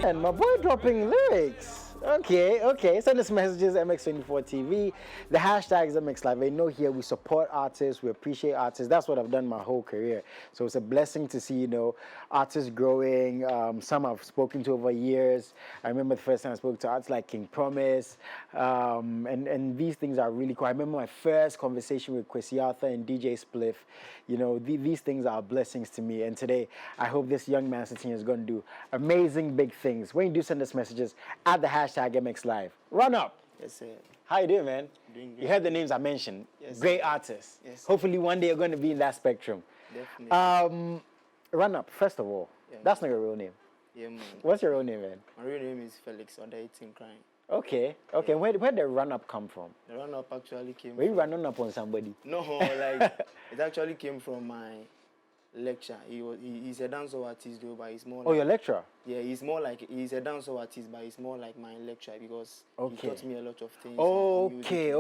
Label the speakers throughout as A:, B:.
A: And my boy dropping lyrics. Okay. Send us messages, MX24 TV. The hashtag is MXLIVE. I know here we support artists, we appreciate artists. That's what I've done my whole career. So it's a blessing to see, artists growing. Some I've spoken to over years. I remember the first time I spoke to artists like King Promise. And these things are really cool. I remember my first conversation with Kwesi Arthur and DJ Spliff. These things are blessings to me. And today, I hope this young man sitting here is going to do amazing big things. When you do send us messages, add the hashtag MXLIVE. Run up.
B: Yes, sir.
A: How you doing, man?
B: Doing great.
A: You heard the names I mentioned.
B: Yes,
A: great
B: sir.
A: artists.
B: Yes.
A: Hopefully one day you're going to be in that spectrum.
B: Definitely.
A: Run up. First of all, that's not your real name.
B: Yeah, man.
A: What's your real name, man?
B: My real name is Felix, under 18 crying.
A: Okay. Yeah. Where did the run up come from?
B: The run-up actually came
A: Were you running up on somebody?
B: No, like, it actually came from my lecture. He's a dancer artist, though, but he's more like...
A: Oh, your lecturer?
B: Yeah, he's a dancer artist, but he's more like my lecturer because he taught me a lot of things.
A: Oh, okay.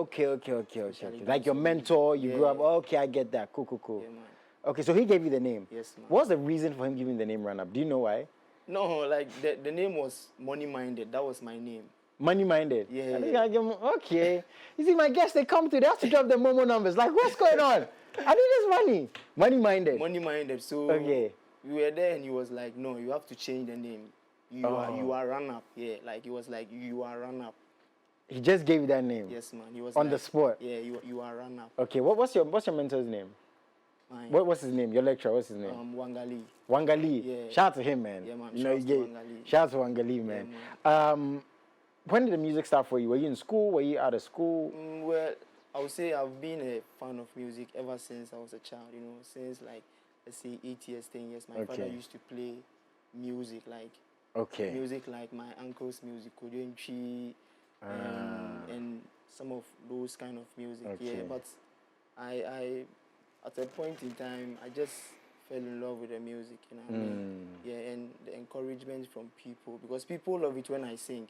A: Like your mentor, you grew up. Okay, I get that. Cool.
B: Yeah, man.
A: Okay, so he gave you the name.
B: Yes, man.
A: What's the reason for him giving the name Run Up? Do you know why?
B: No, like, the name was Money Minded. That was my name.
A: Money minded.
B: Yeah.
A: I think I give him, okay. You see, my guests, they come to, they have to drop their Momo numbers. Like, what's going on? I need this money. Money minded.
B: Money Minded. So we were there and he was like, no, you have to change the name. You are Run Up. Yeah, like, he was like, you are Run Up.
A: He just gave you that name?
B: Yes, man. He was
A: on
B: like,
A: the spot?
B: Yeah, you are Run Up.
A: Okay, what's your mentor's name?
B: Mine.
A: What's his name? Your lecturer, what's his name?
B: Wangali.
A: Yeah. Shout out to him, man.
B: Yeah, man.
A: Shout out to Wangali, man.
B: Yeah, man.
A: When did the music start for you? Were you in school? Were you out of school?
B: Well, I would say I've been a fan of music ever since I was a child, since like, let's say 8 years, 10 years. My father used to play music like my uncle's music, Kodenchi, and some of those kind of music.
A: Okay.
B: Yeah, but I at a point in time, I just fell in love with the music, I mean? Yeah, and the encouragement from people, because people love it when I sing.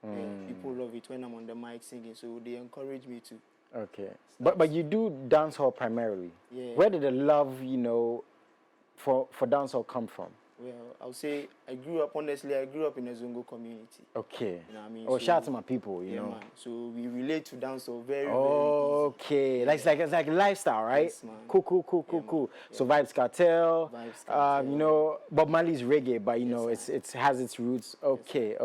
B: Yeah, people love it when I'm on the mic singing, so they encourage me to.
A: Okay. But you do dancehall primarily.
B: Yeah.
A: Where did the love, for dancehall come from?
B: Well, I'll say I grew up in a Zongo community.
A: Okay.
B: You know what I mean?
A: Oh,
B: so,
A: shout out to my people, you know.
B: Man. So we relate to dancehall very,
A: okay.
B: very easy.
A: It's like a lifestyle, right?
B: Yes, man.
A: Cool. So Vibes Cartel.
B: Vibes
A: Bob Marley's reggae, but it has its roots. Okay.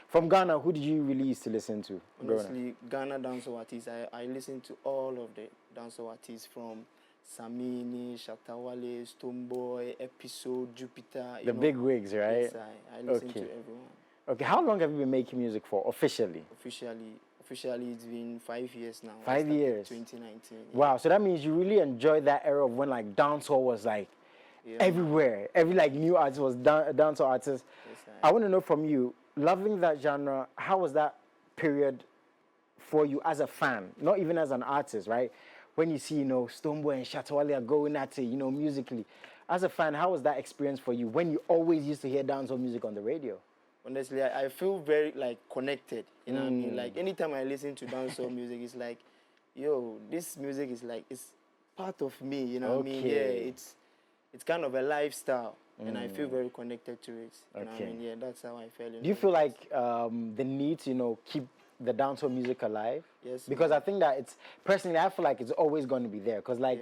A: From Ghana, who did you really used to listen to?
B: Honestly, Ghana dancehall artists, I listen to all of the dancehall artists from Samini, Shatawale, Stoneboy, Episode, Jupiter.
A: The big wigs, right?
B: Yes, I listen to everyone.
A: Okay, how long have you been making music for, officially?
B: Officially, it's been 5 years now.
A: 5 years?
B: 2019. Yeah.
A: Wow, so that means you really enjoyed that era of when, like, dancehall was, like, everywhere. Every, like, new artist was dancehall artist.
B: Yes,
A: I want to know from you, loving that genre, how was that period for you as a fan? Not even as an artist, right? When you see, Stoneboy and Shatawale are going at it, musically. As a fan, how was that experience for you when you always used to hear dancehall music on the radio?
B: Honestly, I feel very, like, connected, you know what I mean? Like, anytime I listen to dancehall music, it's like, yo, this music is like, it's part of me, you know what I mean? Yeah, it's kind of a lifestyle, and I feel very connected to it, you know what I mean? Yeah, that's how I felt.
A: Do you feel like the need to, keep the dancehall music alive?
B: Yes.
A: Because I think that personally, I feel like it's always going to be there. Because, like,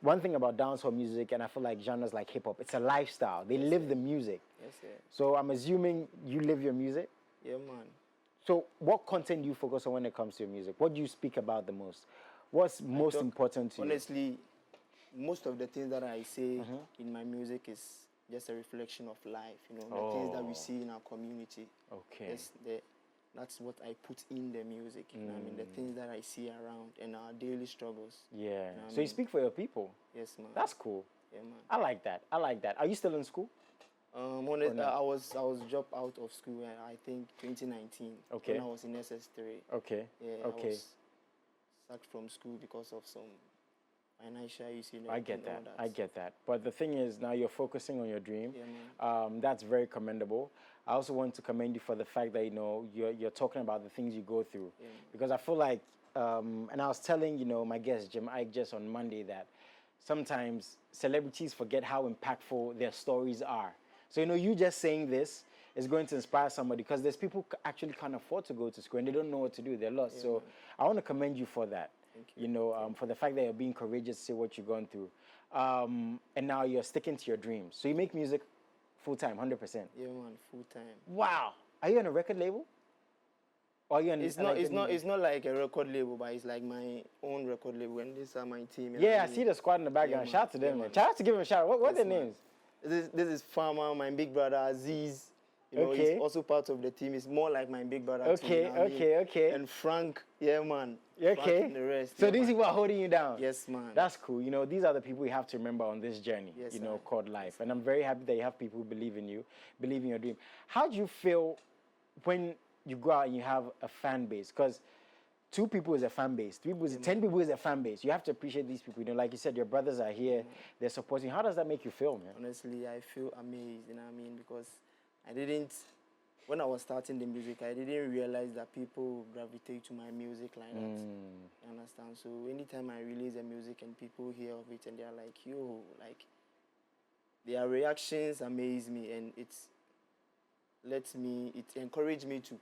A: one thing about dancehall music, and I feel like genres like hip-hop, it's a lifestyle. They live the music.
B: Yes, yeah.
A: So I'm assuming you live your music?
B: Yeah, man.
A: So what content do you focus on when it comes to your music? What do you speak about the most? What's most important to you?
B: Honestly, most of the things that I say in my music is just a reflection of life, the things that we see in our community.
A: Okay.
B: That's what I put in the music, you know what I mean? The things that I see around and our daily struggles.
A: Yeah. So you speak for your people?
B: Yes, man.
A: That's cool.
B: Yeah, man.
A: I like that. Are you still in school?
B: Honestly, I was dropped out of school, I think 2019.
A: Okay.
B: When I was in SS3.
A: Okay.
B: Yeah,
A: okay.
B: I was sacked from school because of some financial issues.
A: I get that. But the thing is, now you're focusing on your dream.
B: Yeah, man.
A: That's very commendable. I also want to commend you for the fact that, you're talking about the things you go through.
B: Yeah.
A: Because I feel like, and I was telling, my guest, Jim Ike, just on Monday, that sometimes celebrities forget how impactful their stories are. So, you just saying this is going to inspire somebody, because there's people actually can't afford to go to school and they don't know what to do. They're lost. So I want to commend you for that.
B: Thank you.
A: For the fact that you're being courageous to say what you're going through. And now you're sticking to your dreams. So you make music full-time, 100%.
B: Yeah, man, full-time.
A: Wow. Are you on a record label? Or are you on,
B: it's not like a record label, but it's like my own record label, and these are my team.
A: Yeah, I see the squad in the background. Shout out to them, man. Shout out to give them a shout. What are their names?
B: This is Farmer, my big brother Aziz. You know, he's also part of the team. It's more like my big brother.
A: Okay.
B: And Frank, yeah, man.
A: Okay.
B: Frank and the rest.
A: So these people are holding you down.
B: Yes, man.
A: That's cool. You know, these are the people you have to remember on this journey.
B: Yes,
A: called life. And I'm very happy that you have people who believe in you, believe in your dream. How do you feel when you go out and you have a fan base? Because 2 people is a fan base, 3 people is 10 people is a fan base. You have to appreciate these people. You know, like you said, your brothers are here, they're supporting. How does that make you feel, man?
B: Honestly, I feel amazed, you know what I mean? Because when I was starting the music, I didn't realize that people gravitate to my music like that. You understand? So anytime I release a music and people hear of it and they're like, yo, like, their reactions amaze me, and it encourages me to,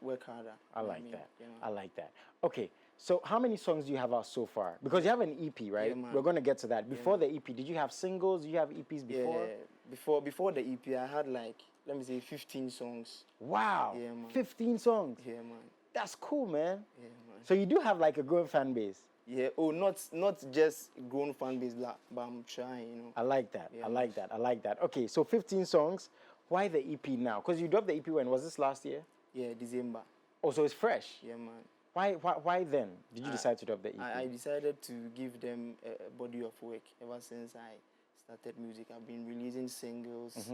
B: work harder.
A: I like that. You know? I like that. Okay, so how many songs do you have out so far? Because you have an EP, right?
B: Yeah,
A: we're going to get to that. Before the EP, did you have singles? Did you have EPs before?
B: Yeah, before the EP, I had like, let me say, 15 songs.
A: Wow.
B: Yeah, man.
A: 15 songs.
B: Yeah, man.
A: That's cool, man.
B: Yeah, man.
A: So you do have like a growing fan base.
B: Yeah. Oh, not just grown fan base, but I'm trying,
A: I like that.
B: Yeah,
A: I like that. Okay, so 15 songs. Why the EP now? Because you dropped the EP when? Was this last year?
B: Yeah, December.
A: Oh, so it's fresh.
B: Yeah, man.
A: Why then did you decide to drop the EP?
B: I decided to give them a body of work. Ever since I started music, I've been releasing singles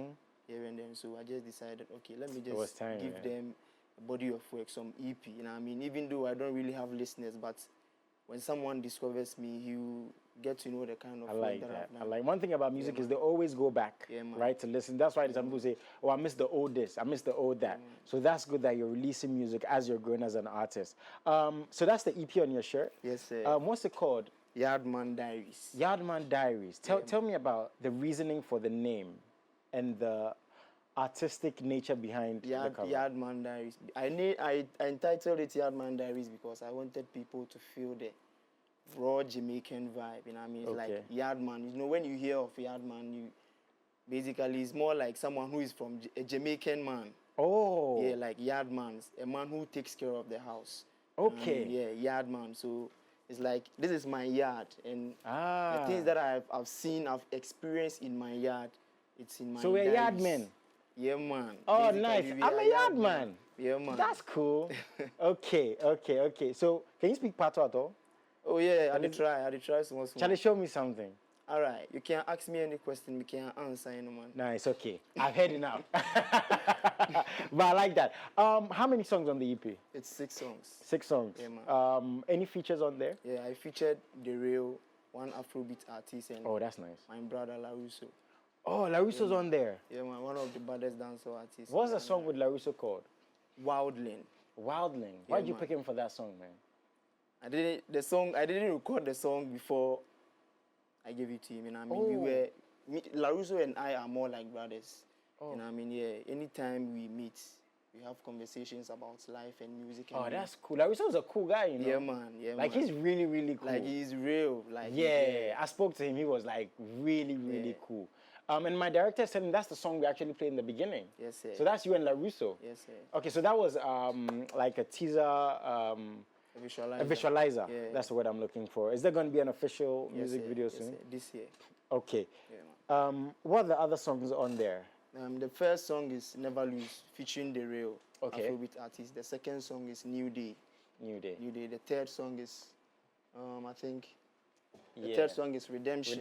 B: here and then. So I just decided, okay, let me just give them a body of work, some EP. You know what I mean? Even though I don't really have listeners, but when someone discovers me, you get to know the kind of work that I've done.
A: I like one thing about music is they always go back, right, to listen. That's why some people say, oh, I miss the old this, I miss the old that. So that's good that you're releasing music as you're growing as an artist. So that's the EP on your shirt.
B: Yes, sir.
A: What's it called?
B: Yardman Diaries.
A: Yardman Diaries. Tell me about the reasoning for the name and the artistic nature behind the cover.
B: Yardman Diaries. I entitled it Yardman Diaries because I wanted people to feel the raw Jamaican vibe. You know what I mean? It's like Yardman. You know, when you hear of Yardman, basically it's more like someone who is from a Jamaican man.
A: Oh.
B: Yeah, like Yardman, a man who takes care of the house.
A: Okay.
B: Yeah, Yardman. So it's like, this is my yard, and the things that I've seen, I've experienced in my yard, it's in my
A: So we're yard men.
B: Yeah, man.
A: Oh, nice. I'm a yard man.
B: Yeah, man.
A: That's cool. Okay. So can you speak Patois at all?
B: Oh, yeah, I did try small.
A: Charlie, show me something.
B: All right, you can ask me any question, you can answer, man.
A: Nice, okay. I've heard enough. But I like that. How many songs on the EP?
B: It's 6 songs.
A: 6 songs.
B: Yeah, man.
A: Any features on there?
B: Yeah, I featured The Real, one Afrobeat artist, and
A: that's nice.
B: My brother LaRusso.
A: Oh, LaRusso's on there.
B: Yeah, man, one of the baddest dancer artists.
A: What's the song with LaRusso called?
B: Wildling.
A: Why did you pick him for that song, man?
B: I didn't record the song before I gave it to him. You know what I mean? LaRusso and I are more like brothers. You know what I mean? Yeah. Anytime we meet, we have conversations about life and music. And
A: that's cool. LaRusso's a cool guy, you know?
B: Yeah, man.
A: Like, he's really, really cool.
B: Like, he's real. Like,
A: I spoke to him. He was, like, really, really cool. And my director said that's the song we actually played in the beginning.
B: Yes, sir.
A: So that's you and LaRusso.
B: Yes, sir.
A: Okay, so that was like a teaser, a visualizer.
B: Yeah.
A: That's the word I'm looking for. Is there going to be an official music video soon?
B: Yes, this year.
A: Okay.
B: Yeah,
A: what are the other songs on there?
B: The first song is Never Lose, featuring The Real, Afrobeat artist. The second song is New Day. The third song is, I think, the third song is Redemption.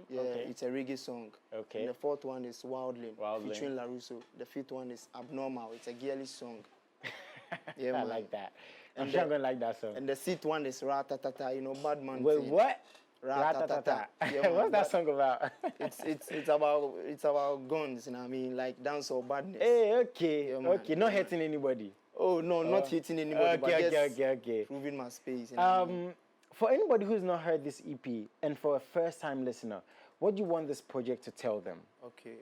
B: Yeah, it's a reggae song. Okay. And the fourth one is Wildling. Featuring LaRusso. The fifth one is Abnormal. It's a girlish song. Yeah,
A: I like that. I'm sure I'm going to like that song.
B: And the sixth one is Ratatata, Bad Man.
A: Wait, what?
B: Ratatata. Yeah,
A: what's that song about?
B: it's about guns, you know what I mean? Like dance or badness.
A: Hey, okay. Okay, not hurting anybody.
B: Oh, no, not hitting anybody, but just proving my space. You know
A: for anybody who's not heard this EP, and for a first-time listener, What do you want this project to tell them?
B: Okay,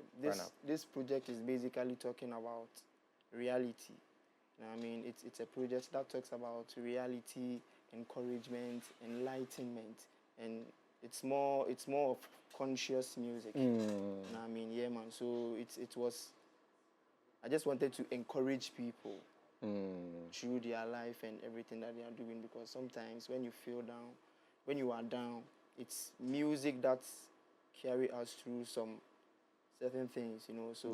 B: this project is basically talking about reality. You know, I mean, it's a project that talks about reality, encouragement, enlightenment, and it's more of conscious music. You know, I mean, yeah, man. So it was. I just wanted to encourage people through their life and everything that they are doing, because sometimes when you feel down, when you are down, it's music that carry us through some certain things, you know. So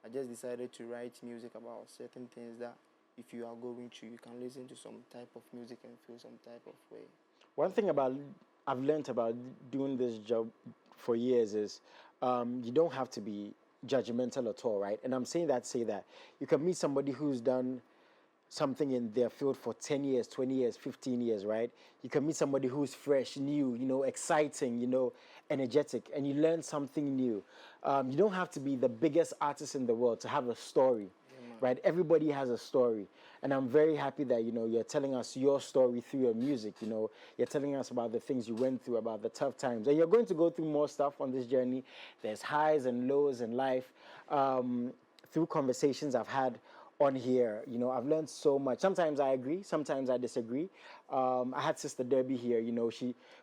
B: I just decided to write music about certain things that if you are going through, you can listen to some type of music and feel some type of way.
A: One thing I've learned about doing this job for years is you don't have to be judgmental at all, right? And I'm saying that to say that you can meet somebody who's done something in their field for 10 years, 20 years, 15 years, right? You can meet somebody who's fresh, new, you know, exciting, you know, energetic, and you learn something new. You don't have to be the biggest artist in the world to have a story, right? Everybody has a story. And I'm very happy that, you know, you're telling us your story through your music, you know. You're telling us about the things you went through, about the tough times. And you're going to go through more stuff on this journey. There's highs and lows in life. Through conversations I've had on here, you know, I've learned so much. Sometimes I agree, sometimes I disagree. I had Sister Debbie here, you know,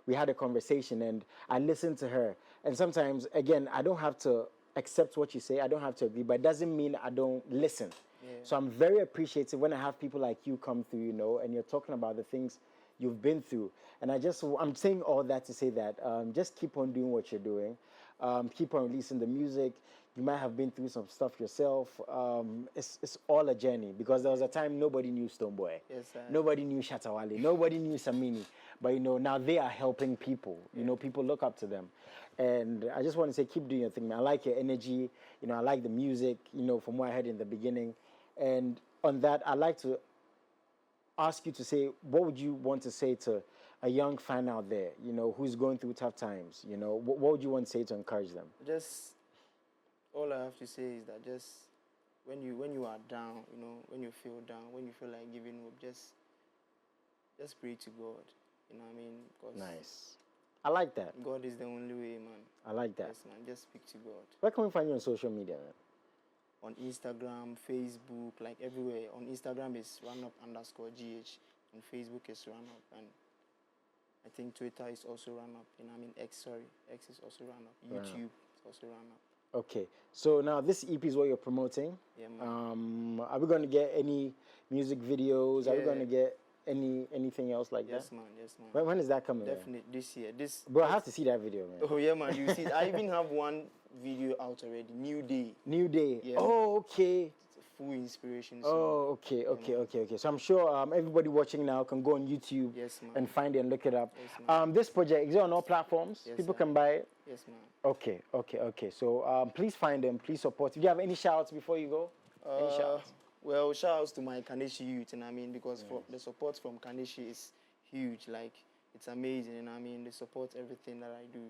A: we had a conversation and I listened to her. And sometimes, again, I don't have to accept what you say, I don't have to agree, but it doesn't mean I don't listen. So I'm very appreciative when I have people like you come through, you know, and you're talking about the things you've been through. And I'm saying all that to say that just keep on doing what you're doing. Keep on releasing the music. You might have been through some stuff yourself. It's all a journey, because there was a time nobody knew Stoneboy.
B: Yes, sir.
A: Nobody knew Shatawale. Nobody knew Samini. But, you know, now they are helping people. You know, people look up to them. And I just want to say, keep doing your thing, man. I like your energy. You know, I like the music, you know, from what I heard in the beginning. And on that, I'd like to ask you to say, what would you want to say to a young fan out there, you know, who's going through tough times? You know, what would you want to say to encourage them?
B: Just, all I have to say is that just when you are down, you know, when you feel down, when you feel like giving up, just pray to God. You know what I mean? 'Cause
A: nice. I like that.
B: God is the only way, man.
A: I like that.
B: Yes, man. Just speak to God.
A: Where can we find you on social media, man?
B: On Instagram, Facebook, like everywhere. On Instagram is runup_GH. On Facebook is runup, and I think Twitter is also runup. You know, I mean X is also runup. YouTube is also runup.
A: Okay, so now this EP is what you're promoting.
B: Yeah, man.
A: Are we going to get any music videos? Are we going to get anything else like that?
B: Yes, man.
A: When is that coming?
B: Definitely this year.
A: Bro, I have to see that video, man.
B: Oh yeah, man. You see, I even have one video out already. New Day.
A: Yeah, oh, okay.
B: It's a full inspiration.
A: Oh, okay. So I'm sure everybody watching now can go on YouTube and find it and look it up.
B: Yes,
A: this project, is it on all platforms?
B: Yes,
A: people can buy it?
B: Yes, man.
A: Okay. So please find them, please support. Do you have any shout-outs before you go? Any shout-outs?
B: Well, shout-outs to my Kaneshi youth, and I mean, because for the support from Kaneshi is huge. Like, it's amazing, and I mean, they support everything that I do.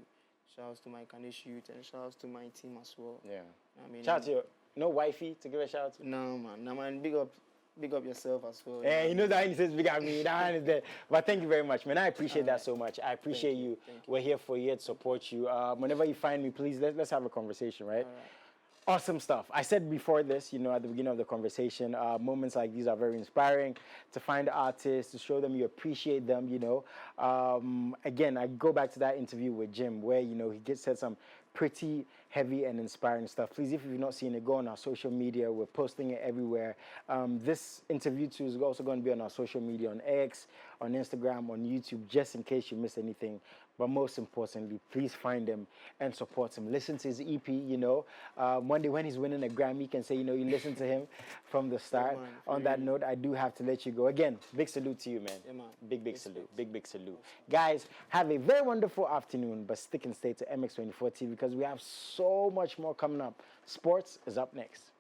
B: Shout-outs to my Kaneshi youth, and shout-outs to my team as well.
A: Yeah.
B: I mean,
A: shout out to your wifey to give a shout-out to?
B: No, man. Big up yourself as well.
A: Yeah, he knows that he says big up me. That hand is there. But thank you very much, man. I appreciate that so much. I appreciate you. We're here for you to support you. Whenever you find me, please let's have a conversation, right?
B: All right.
A: Awesome stuff. I said before this, you know, at the beginning of the conversation, moments like these are very inspiring. To find artists, to show them you appreciate them, you know. Again, I go back to that interview with Jim where, you know, he said some pretty heavy and inspiring stuff. Please, if you've not seen it, go on our social media. We're posting it everywhere. This interview too is also going to be on our social media, on X, on Instagram, on YouTube, just in case you missed anything. But most importantly, please find him and support him. Listen to his EP, you know. One day when he's winning a Grammy, you can say, you know, you listen to him from the start. Man, on that note, I do have to let you go. Again, big salute to you, man.
B: Yeah, man.
A: Big salute. Big salute. Guys, have a very wonderful afternoon, but stick and stay to MX24 TV because we have so much more coming up. Sports is up next.